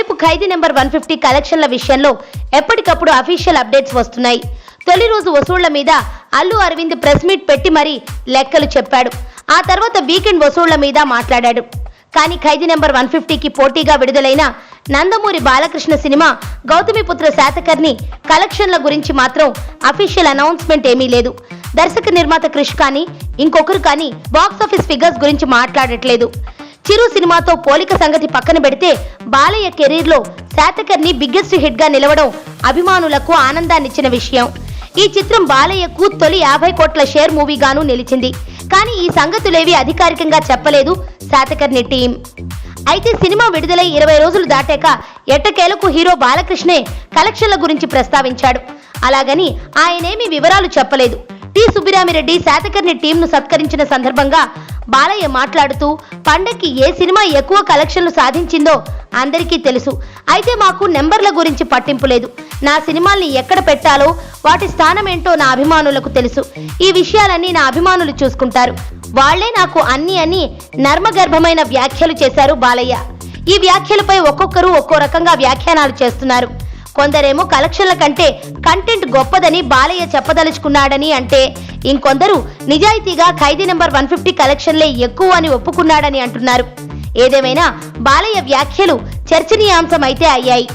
మరోవైపు ఖైదీ నెంబర్ 150 కలెక్షన్ల విషయంలో ఎప్పటికప్పుడు అఫీషియల్ అప్డేట్స్ వస్తున్నాయి. తొలి రోజు వసూళ్ల మీద అల్లు అరవింద్ ప్రెస్ మీట్ పెట్టి మరీ లెక్కలు చెప్పాడు. ఆ తర్వాత వీకెండ్ వసూళ్ల మీద మాట్లాడాడు. కానీ ఖైదీ నెంబర్ 150కి పోటీగా విడుదలైన నందమూరి బాలకృష్ణ సినిమా గౌతమిపుత్ర శాతకర్ణి కలెక్షన్ల గురించి మాత్రం అఫీషియల్ అనౌన్స్మెంట్ ఏమీ లేదు. దర్శక నిర్మాత క్రిష్ కానీ ఇంకొకరు కానీ బాక్సాఫీస్ ఫిగర్స్ గురించి మాట్లాడట్లేదు. చిరు సినిమాతో పోలిక సంగతి పక్కన పెడితే బాలయ్య కెరీర్ లో శాతకర్ణి బిగ్గెస్ట్ హిట్ గా నిలవడం అభిమానులకు ఆనందాన్నిచ్చిన విషయం. ఈ చిత్రం బాలయ్యకు తొలి 50 కోట్ల షేర్ మూవీగాను నిలిచింది. కానీ ఈ సంగతులేవి అధికారికంగా చెప్పలేదు శాతకర్ణి టీం. అయితే సినిమా విడుదలై 20 రోజులు దాటాక ఎట్టకేలకు హీరో బాలకృష్ణే కలెక్షన్ల గురించి ప్రస్తావించాడు. అలాగని ఆయనేమి వివరాలు చెప్పలేదు. టి సుబ్బిరామిరెడ్డి శాతకర్ణి టీంను సత్కరించిన సందర్భంగా బాలయ్య మాట్లాడుతూ, పండక్కి ఏ సినిమా ఎక్కువ కలెక్షన్లు సాధించిందో అందరికీ తెలుసు. అయితే మాకు నెంబర్ల గురించి పట్టింపు లేదు. నా సినిమాల్ని ఎక్కడ పెట్టాలో వాటి స్థానం ఏంటో నా అభిమానులకు తెలుసు. ఈ విషయాలన్నీ నా అభిమానులు చూసుకుంటారు. వాళ్లే నాకు అన్ని నర్మగర్భమైన వ్యాఖ్యలు చేశారు బాలయ్య. ఈ వ్యాఖ్యలపై ఒక్కొక్కరు ఒక్కో రకంగా వ్యాఖ్యానాలు చేస్తున్నారు. కొందరేమో కలెక్షన్ల కంటే కంటెంట్ గొప్పదని బాలయ్య చెప్పదలుచుకున్నాడని అంటే, ఇంకొందరు నిజాయితీగా ఖైదీ నెంబర్ 150 కలెక్షన్లే ఎక్కువ అని ఒప్పుకున్నాడని అంటున్నారు. ఏదేమైనా బాలయ్య వ్యాఖ్యలు చర్చనీయాంశమైతే అయ్యాయి.